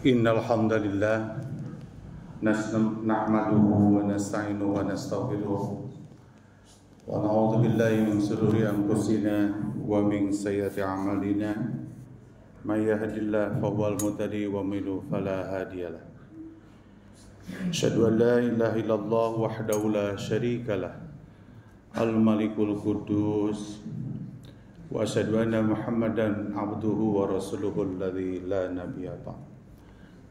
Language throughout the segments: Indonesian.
Innal hamdalillah nahmaduhu wa nasta'inuhu wa nastaghfiruh wa na'udzu billahi min shururi anfusina wa min sayyiati a'malina may yahdihillahu fahuwal muhtadi wa may yudlil fala hadiyalah. Asyhadu an la ilaha illallah wahdahu la syarikalah al-malikul quddus wa asyhadu anna Muhammadan abduhu wa rasuluhul ladzi la nabiyya ba'd.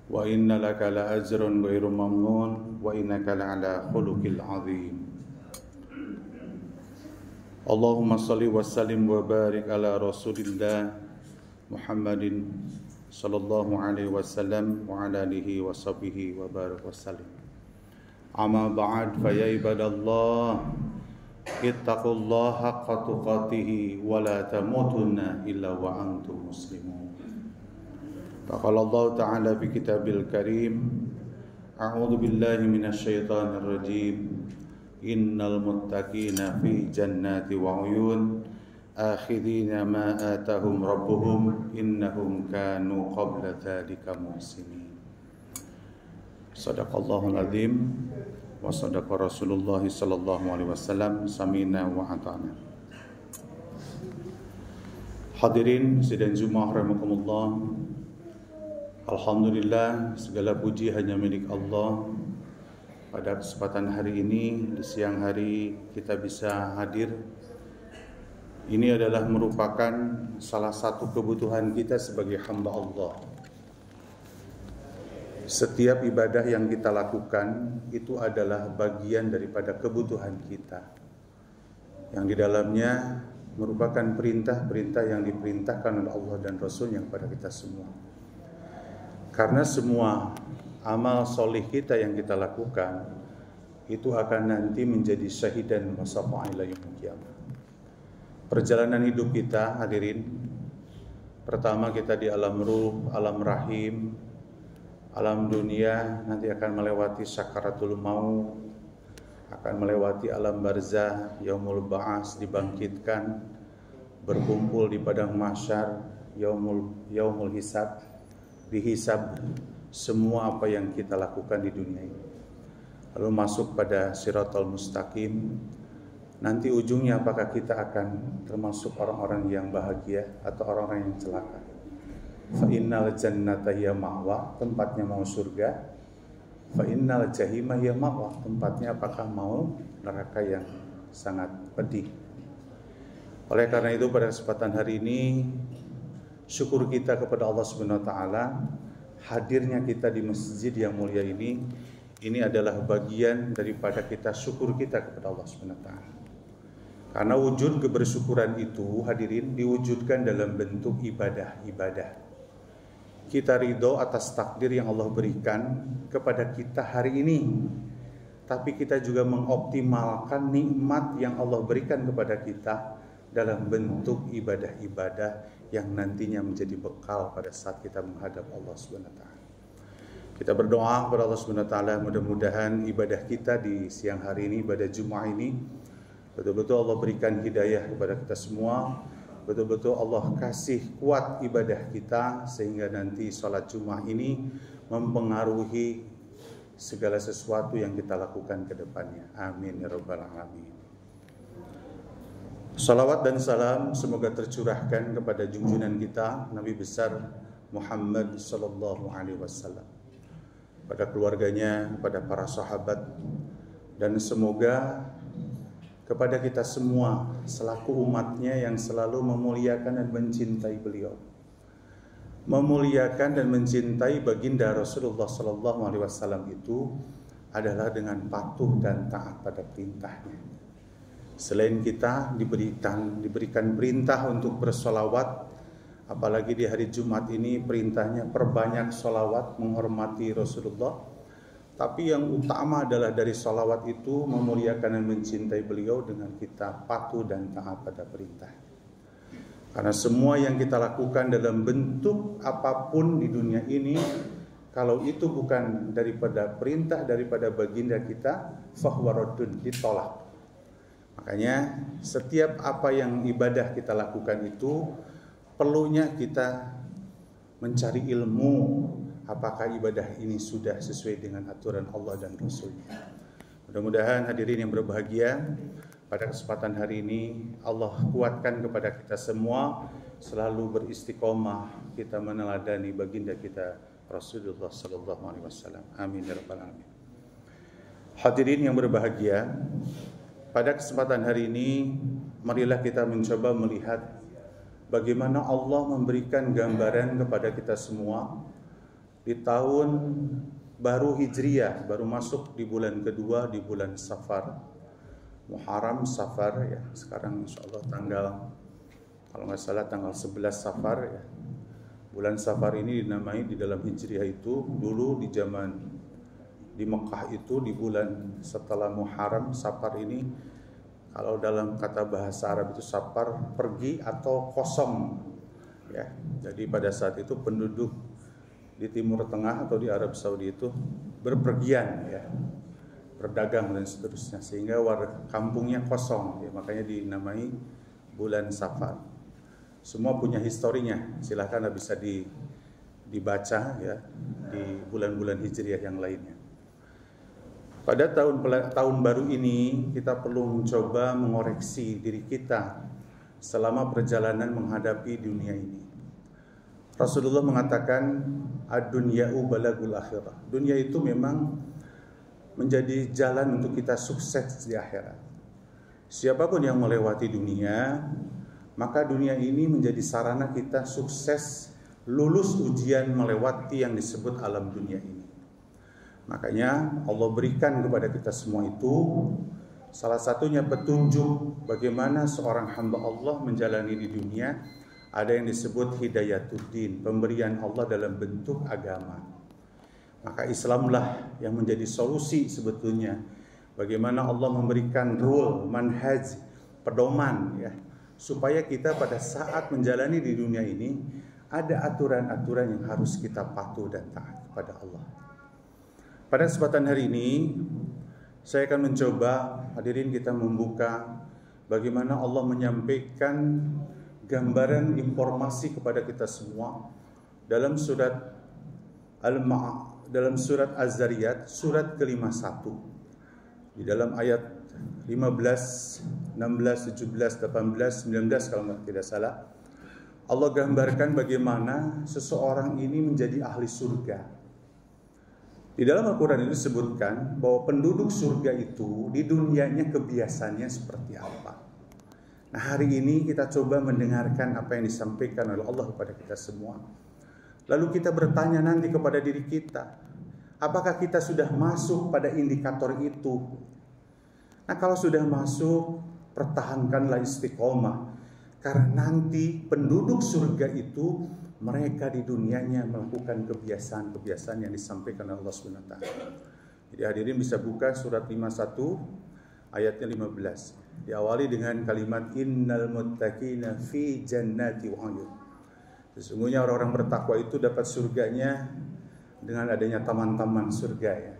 Wa inna laka la ajrun ghairu mamnun wa innaka la ala khuluqil azim. Allahumma shalli wa sallim wa barik ala Rasulillah Muhammadin sallallahu alaihi wasallam wa ala alihi wa sahbihi wa barik wasallim. Amma ba'd fa ya ibadallah ittaqullaha haqqa tuqatih wa la tamutunna illa wa antum muslimun. Faqala Allah Ta'ala fi kitabil karim A'udzu billahi minasyaitonir rajim Innal muttaqina fi jannati wa uyun akhidina ma atahum rabbuhum innahum kanu qabla dzalika muhsinin. Shadaqallahul azim wa sadaqa Rasulullah sallallahu alaihi wasallam samina wa ata'na. Hadirin sidang Jumat rahimakumullah. Alhamdulillah, segala puji hanya milik Allah. Pada kesempatan hari ini, di siang hari kita bisa hadir. Ini adalah merupakan salah satu kebutuhan kita sebagai hamba Allah. Setiap ibadah yang kita lakukan itu adalah bagian daripada kebutuhan kita, yang di dalamnya merupakan perintah-perintah yang diperintahkan oleh Allah dan Rasul-Nya kepada kita semua. Karena semua amal solih kita yang kita lakukan itu akan nanti menjadi syahidan wa syafa'a ila yaumil qiyamah. Perjalanan hidup kita, hadirin, pertama kita di alam ruh, alam rahim, alam dunia, nanti akan melewati sakaratul maut, akan melewati alam barzah, yaumul ba'ats, dibangkitkan, berkumpul di padang mahsyar, yaumul hisab, dihisab semua apa yang kita lakukan di dunia ini. Lalu masuk pada siratal mustaqim. Nanti ujungnya apakah kita akan termasuk orang-orang yang bahagia atau orang-orang yang celaka? Fa innal jannata hiya ma'wa, tempatnya mau surga. Fa innal jahima hiya ma'wa, tempatnya apakah mau neraka yang sangat pedih. Oleh karena itu pada kesempatan hari ini syukur kita kepada Allah Subhanahu wa taala, hadirnya kita di masjid yang mulia ini adalah bagian daripada kita syukur kita kepada Allah Subhanahu wa taala. Karena wujud kebersyukuran itu, hadirin, diwujudkan dalam bentuk ibadah-ibadah. Kita ridho atas takdir yang Allah berikan kepada kita hari ini, tapi kita juga mengoptimalkan nikmat yang Allah berikan kepada kita dalam bentuk ibadah-ibadah yang nantinya menjadi bekal pada saat kita menghadap Allah Subhanahu wa taala. Kita berdoa kepada Allah Subhanahu wa taala, mudah-mudahan ibadah kita di siang hari ini, ibadah Jumat ini, betul-betul Allah berikan hidayah kepada kita semua, betul-betul Allah kasih kuat ibadah kita sehingga nanti salat Jumat ini mempengaruhi segala sesuatu yang kita lakukan ke depannya. Amin ya rabbal alamin. Salawat dan salam semoga tercurahkan kepada junjungan kita Nabi besar Muhammad sallallahu alaihi wasallam, pada keluarganya, pada para sahabat, dan semoga kepada kita semua selaku umatnya yang selalu memuliakan dan mencintai beliau, memuliakan dan mencintai baginda Rasulullah sallallahu alaihi wasallam itu adalah dengan patuh dan taat pada perintahnya. Selain kita diberikan perintah untuk bersolawat, apalagi di hari Jumat ini perintahnya perbanyak solawat menghormati Rasulullah. Tapi yang utama adalah dari solawat itu memuliakan dan mencintai beliau dengan kita patuh dan taat pada perintah. Karena semua yang kita lakukan dalam bentuk apapun di dunia ini, kalau itu bukan daripada perintah daripada baginda kita, fahuwa raddun, ditolak. Makanya setiap apa yang ibadah kita lakukan itu perlunya kita mencari ilmu apakah ibadah ini sudah sesuai dengan aturan Allah dan Rasul-Nya. Mudah-mudahan hadirin yang berbahagia, pada kesempatan hari ini Allah kuatkan kepada kita semua selalu beristiqomah kita meneladani baginda kita Rasulullah sallallahu alaihi wasallam. Amin ya rabbal alamin. Hadirin yang berbahagia, pada kesempatan hari ini marilah kita mencoba melihat bagaimana Allah memberikan gambaran kepada kita semua di tahun baru Hijriyah, baru masuk di bulan kedua, di bulan Safar, Muharram Safar ya. Sekarang insyaallah kalau nggak salah tanggal 11 Safar ya. Bulan Safar ini dinamai di dalam Hijriyah itu dulu di zaman di Mekah itu di bulan setelah Muharram. Safar ini kalau dalam kata bahasa Arab itu safar, pergi atau kosong ya. Jadi pada saat itu penduduk di Timur Tengah atau di Arab Saudi itu berpergian ya, berdagang dan seterusnya, sehingga warga kampungnya kosong ya, makanya dinamai bulan Safar. Semua punya historinya, silahkan bisa dibaca ya di bulan-bulan Hijriyah yang lainnya. Pada tahun baru ini kita perlu mencoba mengoreksi diri kita selama perjalanan menghadapi dunia ini. Rasulullah mengatakan ad-dunya'u balagul akhirah. Dunia itu memang menjadi jalan untuk kita sukses di akhirat. Siapapun yang melewati dunia, maka dunia ini menjadi sarana kita sukses lulus ujian melewati yang disebut alam dunia ini. Makanya Allah berikan kepada kita semua itu salah satunya petunjuk bagaimana seorang hamba Allah menjalani di dunia. Ada yang disebut hidayatuddin, pemberian Allah dalam bentuk agama. Maka Islamlah yang menjadi solusi sebetulnya. Bagaimana Allah memberikan rule, manhaj, pedoman ya, supaya kita pada saat menjalani di dunia ini ada aturan-aturan yang harus kita patuh dan taat kepada Allah. Pada kesempatan hari ini saya akan mencoba hadirin kita membuka bagaimana Allah menyampaikan gambaran informasi kepada kita semua dalam surat dalam surat Az-Zariyat surat ke-51 di dalam ayat 15, 16, 17, 18, 19 kalau tidak salah. Allah gambarkan bagaimana seseorang ini menjadi ahli surga. Di dalam Al-Quran itu disebutkan bahwa penduduk surga itu di dunianya kebiasaannya seperti apa. Nah hari ini kita coba mendengarkan apa yang disampaikan oleh Allah kepada kita semua. Lalu kita bertanya nanti kepada diri kita, apakah kita sudah masuk pada indikator itu? Nah kalau sudah masuk, pertahankanlah istiqomah. Karena nanti penduduk surga itu mereka di dunianya melakukan kebiasaan-kebiasaan yang disampaikan oleh Allah SWT. Jadi hadirin bisa buka surat 51 ayatnya 15. Diawali dengan kalimat innal muttaqina fi jannati wa uyun. Sesungguhnya orang-orang bertakwa itu dapat surganya dengan adanya taman-taman surga ya.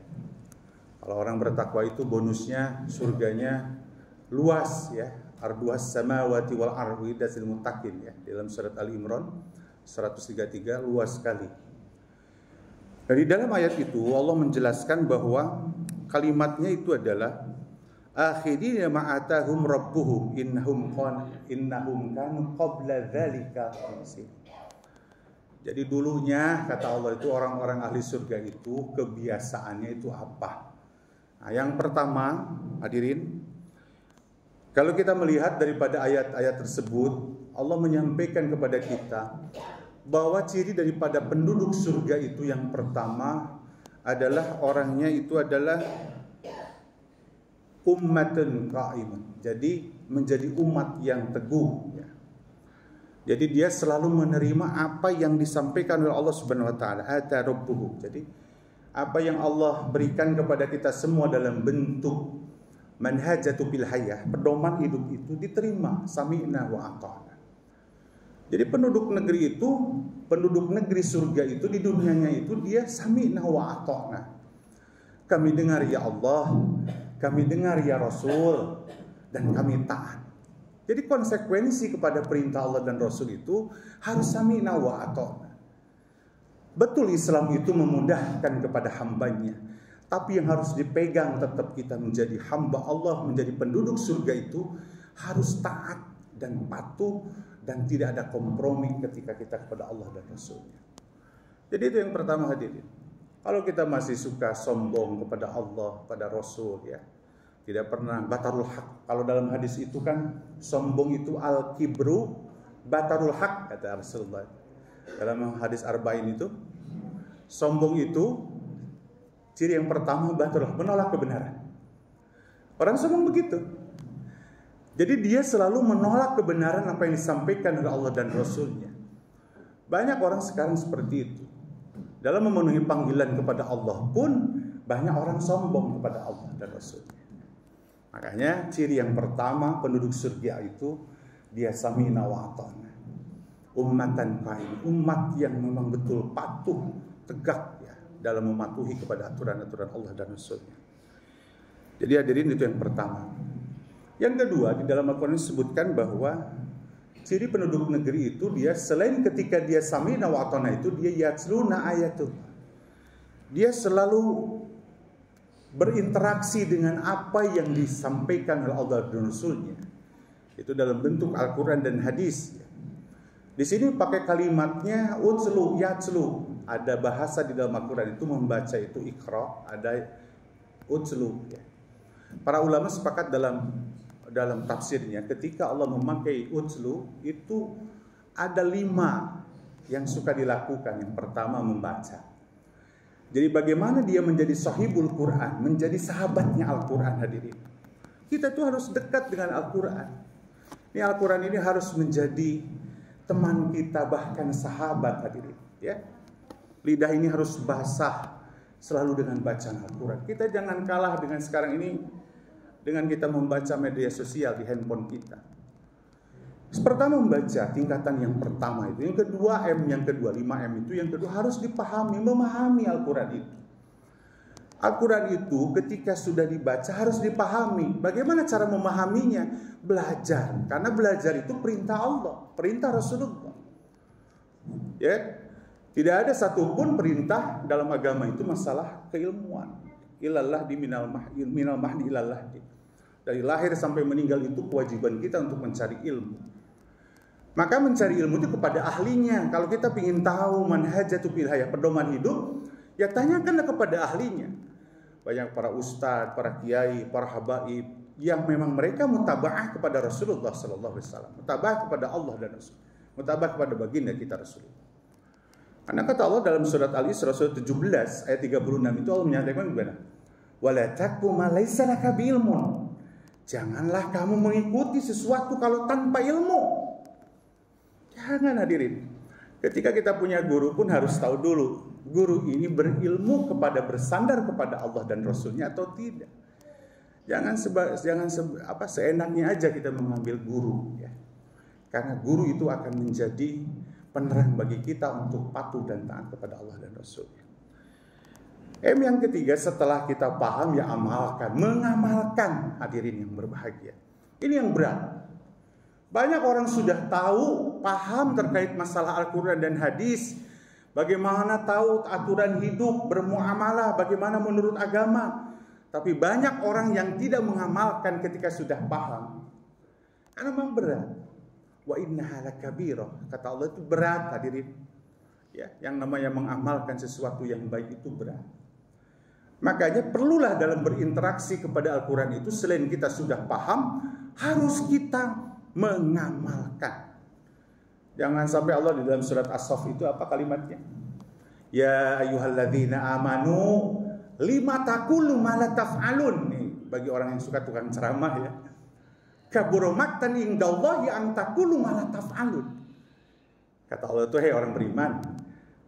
Kalau orang bertakwa itu bonusnya surganya luas ya. Arduhas samawati wal ardi dasil muttaqin ya. Dalam surat Ali Imran 133 luas sekali. Dari dalam ayat itu Allah menjelaskan bahwa kalimatnya itu adalah akhirina ma'atahum rabbuhum innahum kanu qabla dzalika. Jadi dulunya kata Allah itu orang-orang ahli surga itu kebiasaannya itu apa? Nah, yang pertama hadirin, kalau kita melihat daripada ayat-ayat tersebut, Allah menyampaikan kepada kita bahwa ciri daripada penduduk surga itu yang pertama adalah orangnya itu adalah ummatun qa'imun. Jadi menjadi umat yang teguh ya. Jadi dia selalu menerima apa yang disampaikan oleh Allah Subhanahu wa taala, ata rabbuhu. Jadi apa yang Allah berikan kepada kita semua dalam bentuk manhajatu bil hayah, pedoman hidup itu diterima, sami'na wa ata'na. Jadi penduduk negeri surga itu di dunianya itu dia sami'na wa ata'na. Kami dengar ya Allah, kami dengar ya Rasul, dan kami taat. Jadi konsekuensi kepada perintah Allah dan Rasul itu harus sami'na wa ata'na. Betul Islam itu memudahkan kepada hambanya, tapi yang harus dipegang tetap kita menjadi hamba Allah, menjadi penduduk surga itu harus taat dan patuh dan tidak ada kompromi ketika kita kepada Allah dan Rasulnya. Jadi itu yang pertama hadirin. Kalau kita masih suka sombong kepada Allah, pada Rasul ya, tidak pernah batarul haq. Kalau dalam hadis itu kan sombong itu al-kibru batarul haq kata Rasulullah. Dalam hadis arba'in itu sombong itu ciri yang pertama batarul haq, menolak kebenaran. Orang sombong begitu. Jadi dia selalu menolak kebenaran apa yang disampaikan oleh Allah dan Rasulnya. Banyak orang sekarang seperti itu. Dalam memenuhi panggilan kepada Allah pun banyak orang sombong kepada Allah dan Rasulnya. Makanya ciri yang pertama penduduk surga itu dia sami'na wa ata'na. Ummatan qaim, umat yang memang betul patuh, tegak ya dalam mematuhi kepada aturan-aturan Allah dan Rasulnya. Jadi hadirin itu yang pertama. Yang kedua, di dalam Al-Quran disebutkan bahwa ciri penduduk negeri itu dia selain ketika dia sami'na wa ata'na itu dia yatsluna ayatul. Dia selalu berinteraksi dengan apa yang disampaikan oleh Allah dan Rasulnya. Itu dalam bentuk Al-Quran dan hadis. Di sini pakai kalimatnya utslu, yatslu. Ada bahasa di dalam Al-Quran itu membaca itu iqra, ada utslu. Para ulama sepakat dalam tafsirnya ketika Allah memakai utslu itu ada 5 yang suka dilakukan. Yang pertama membaca. Jadi bagaimana dia menjadi sahibul Quran, menjadi sahabatnya Al-Quran hadirin. Kita tuh harus dekat dengan Al-Quran. Ini Al-Quran ini harus menjadi teman kita, bahkan sahabat hadirin. Ya, lidah ini harus basah selalu dengan bacaan Al-Quran. Kita jangan kalah dengan sekarang ini dengan kita membaca media sosial di handphone kita. Pertama membaca, tingkatan yang pertama itu. Yang kedua yang kedua 5M itu. Yang kedua harus dipahami, memahami Al-Quran itu. Al-Quran itu ketika sudah dibaca harus dipahami. Bagaimana cara memahaminya? Belajar. Karena belajar itu perintah Allah, perintah Rasulullah. Ya, tidak ada satupun perintah dalam agama itu masalah keilmuan. Ilallah di minal mahdi ilallah di. Dari lahir sampai meninggal itu kewajiban kita untuk mencari ilmu. Maka mencari ilmu itu kepada ahlinya. Kalau kita ingin tahu manhajatul hidayah, pedoman hidup, ya tanyakanlah kepada ahlinya. Banyak para ustadz, para kiai, para habaib yang memang mereka mutaba'ah kepada Rasulullah sallallahu alaihi wasallam, mutaba'ah kepada Allah dan Rasul, mutaba'ah kepada baginda kita Rasulullah. Karena kata Allah dalam surat Al-Isra surat 17 ayat 36 itu Allah menyatakan gimana? Wala taqfu ma laysa laka bi'ilmun. Janganlah kamu mengikuti sesuatu kalau tanpa ilmu. Jangan hadirin. Ketika kita punya guru pun harus tahu dulu, guru ini berilmu kepada bersandar kepada Allah dan Rasulnya atau tidak. Jangan seenaknya aja kita mengambil guru ya. Karena guru itu akan menjadi penerang bagi kita untuk patuh dan taat kepada Allah dan Rasulnya. Yang ketiga, setelah kita paham ya amalkan, mengamalkan hadirin yang berbahagia. Ini yang berat. Banyak orang sudah tahu, paham terkait masalah Al-Quran dan hadis, bagaimana tahu aturan hidup, bermuamalah, bagaimana menurut agama. Tapi banyak orang yang tidak mengamalkan ketika sudah paham. Karena memang berat. Wa innaha lakabirah. Kata Allah itu berat hadirin. Ya, yang namanya mengamalkan sesuatu yang baik itu berat. Makanya perlulah dalam berinteraksi kepada Al-Quran itu selain kita sudah paham, harus kita mengamalkan. Jangan sampai Allah di dalam surat As-Saff itu apa kalimatnya? Ya ayyuhalladzina amanu lima taqulu ma la taf'alun. Nih, bagi orang yang suka tukang ceramah ya. Kabura maqtan indallahi an taqulu ma la taf'alun. Kata Allah itu, hei orang beriman,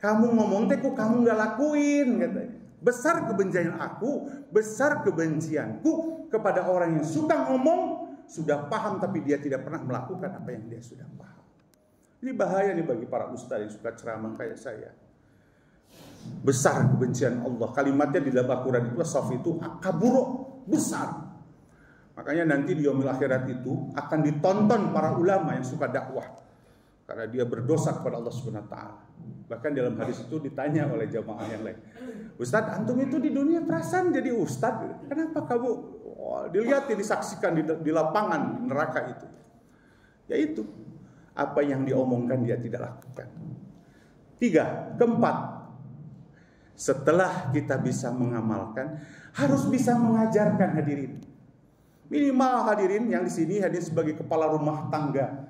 kamu ngomong teh kok kamu enggak lakuin katanya. Besar kebencian aku, besar kebencianku kepada orang yang suka ngomong, sudah paham tapi dia tidak pernah melakukan apa yang dia sudah paham. Ini bahaya nih bagi para ustaz yang suka ceramah kayak saya. Besar kebencian Allah. Kalimatnya di dalam Al-Quran itu as-saf itu kaburo, besar. Makanya nanti di yaumil akhirat itu akan ditonton para ulama yang suka dakwah karena dia berdosa kepada Allah Subhanahu wa taala. Bahkan dalam hadis itu ditanya oleh jamaah yang lain, Ustadz, antum itu di dunia perasaan jadi ustadz, kenapa kamu dilihat, disaksikan di lapangan neraka itu? Yaitu apa yang diomongkan dia tidak lakukan. 3, keempat, setelah kita bisa mengamalkan, harus bisa mengajarkan hadirin. Minimal hadirin yang di sini hadir sebagai kepala rumah tangga.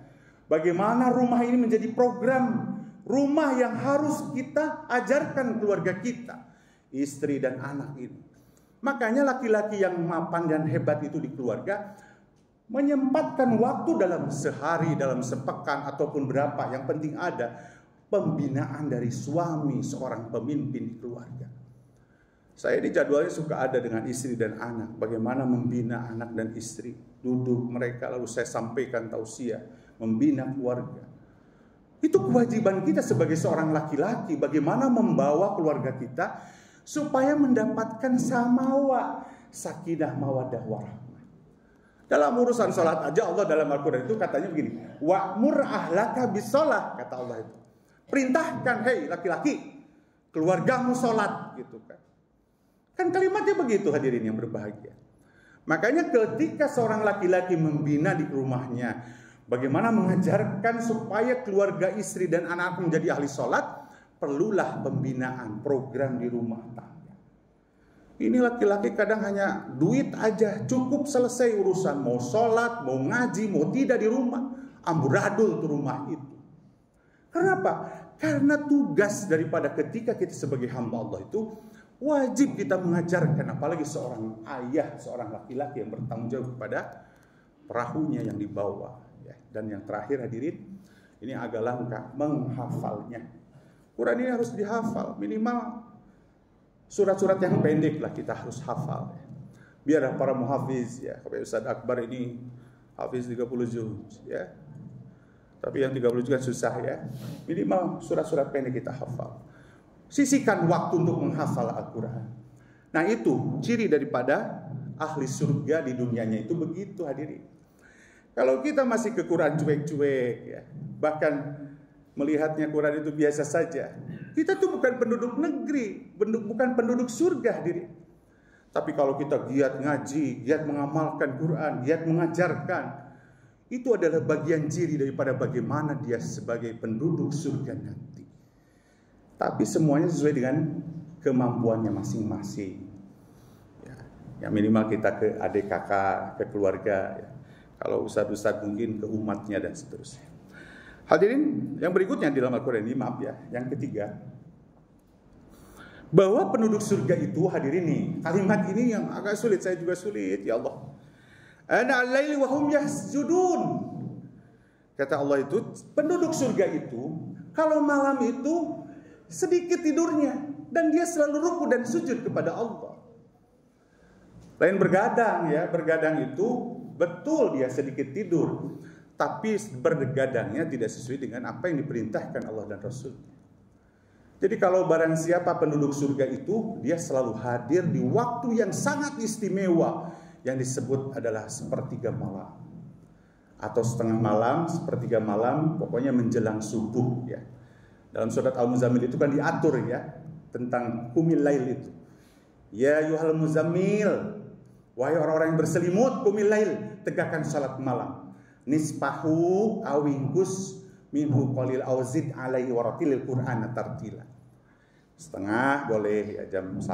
Bagaimana rumah ini menjadi program rumah yang harus kita ajarkan keluarga kita, istri dan anak ini. Makanya laki-laki yang mapan dan hebat itu di keluarga menyempatkan waktu dalam sehari, dalam sepekan ataupun berapa, yang penting ada pembinaan dari suami, seorang pemimpin di keluarga. Saya di jadwalnya suka ada dengan istri dan anak, bagaimana membina anak dan istri. Duduk mereka lalu saya sampaikan tausiah, membina keluarga. Itu kewajiban kita sebagai seorang laki-laki, bagaimana membawa keluarga kita supaya mendapatkan samawa, sakinah, mawaddah, warahmah. Dalam urusan sholat aja Allah dalam Al-Quran itu katanya begini, wa'mur ahlaka bisolah, kata Allah itu. Perintahkan, hei laki-laki, keluargamu sholat, gitu kan. Kan kalimatnya begitu hadirin yang berbahagia. Makanya ketika seorang laki-laki membina di rumahnya, bagaimana mengajarkan supaya keluarga, istri dan anak menjadi ahli sholat, perlulah pembinaan program di rumah tangga. Ini laki-laki kadang hanya duit aja, cukup selesai urusan. Mau sholat, mau ngaji, mau tidak di rumah, amburadul tuh rumah itu. Kenapa? Karena tugas daripada ketika kita sebagai hamba Allah itu wajib kita mengajarkan, apalagi seorang ayah, seorang laki-laki yang bertanggung jawab kepada perahunya yang dibawa. Dan yang terakhir hadirin, ini agak langka, menghafalnya. Quran ini harus dihafal, minimal surat-surat yang pendek lah kita harus hafal. Biar para muhafiz ya, kayak Ustaz Akbar ini hafiz 30 juz ya. Tapi yang 30 juz kan susah ya. Minimal surat-surat pendek kita hafal. Sisihkan waktu untuk menghafal Al-Quran. Nah itu ciri daripada ahli surga di dunianya itu begitu hadirin. Kalau kita masih ke Quran cuek-cuek ya, bahkan melihatnya Quran itu biasa saja, kita tuh bukan penduduk negeri, bukan penduduk surga hadirin. Tapi kalau kita giat ngaji, giat mengamalkan Quran, giat mengajarkan, itu adalah bagian ciri daripada bagaimana dia sebagai penduduk surga nanti. Tapi semuanya sesuai dengan kemampuannya masing-masing. Ya minimal kita ke adik kakak, ke keluarga ya. Kalau ustadz-ustadz mungkin ke umatnya dan seterusnya. Hadirin, yang berikutnya di dalam Al-Quran ini, maaf ya, yang ketiga, bahwa penduduk surga itu hadirin nih, kalimat ini yang agak sulit, saya juga sulit, ya Allah. Ana al-laili wa hum yasjudun. Kata Allah itu, penduduk surga itu kalau malam itu sedikit tidurnya dan dia selalu ruku dan sujud kepada Allah. Lain bergadang ya, bergadang itu betul dia sedikit tidur, tapi bergadangnya tidak sesuai dengan apa yang diperintahkan Allah dan Rasul-Nya. Jadi kalau barang siapa penduduk surga itu, dia selalu hadir di waktu yang sangat istimewa, yang disebut adalah sepertiga malam atau setengah malam, sepertiga malam, pokoknya menjelang subuh ya. Dalam surat Al-Muzammil itu kan diatur ya tentang qumil lail itu. Ya ayyuhal muzammil, wahai orang-orang yang berselimut, qumil lail, tegakkan salat malam. Nisfahu awingkus minhu qalil auzid alaihi waratilil Qur'ana tartila. Setengah boleh ya, jam 1,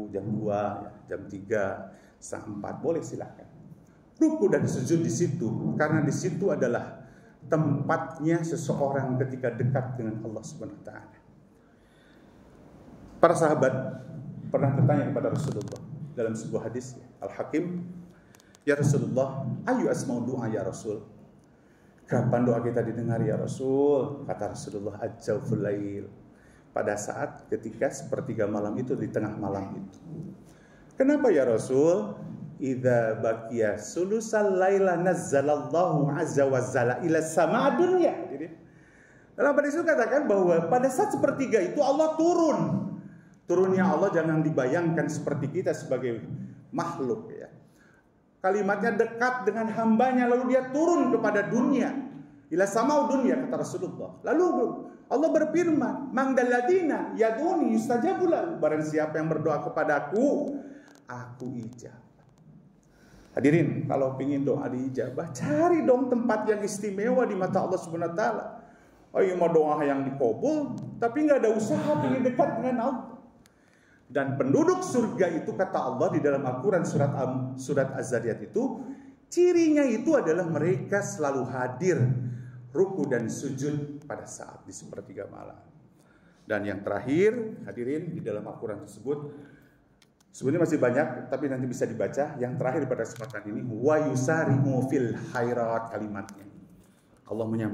jam 2, ya, jam 3, setengah 4 boleh silakan. Ruku dan sujud di situ karena di situ adalah tempatnya seseorang ketika dekat dengan Allah Subhanahu wa taala. Para sahabat pernah bertanya kepada Rasulullah dalam sebuah hadis Al-Hakim, ya Rasulullah, ayu asma'u doa ya Rasul. Kapan doa kita didengar ya Rasul? Kata Rasulullah, ajawful lail. Pada saat ketika sepertiga malam itu, di tengah malam itu. Kenapa ya Rasul? Idza baqiya sulusal laila nazzalallahu azza wa jalla ila sama dunya. Jadi dalam hadis itu katakan bahwa pada saat sepertiga itu Allah turun. Turunnya Allah jangan dibayangkan seperti kita sebagai makhluk ya. Kalimatnya dekat dengan hambanya lalu dia turun kepada dunia. ila samau dunya, kata Rasulullah. Lalu Allah berfirman, "Man dalladina yad'uni yustajabu lahu." Barang siapa yang berdoa kepadaku, aku ijabah. Hadirin, kalau ingin doa diijabah, cari dong tempat yang istimewa di mata Allah Subhanahu wa taala. Ayo mau doa yang dikabul, tapi nggak ada usaha ingin dekat dengan Allah. Dan penduduk surga itu, kata Allah di dalam Al-Quran surat Az-Zariyat itu, cirinya itu adalah mereka selalu hadir ruku dan sujud pada saat di sepertiga malam. Dan yang terakhir, hadirin, di dalam Al-Quran tersebut, sebenarnya masih banyak, tapi nanti bisa dibaca. Yang terakhir pada kesempatan ini, wa yusari'u fil khairat, kalimatnya. Allah menyampaikan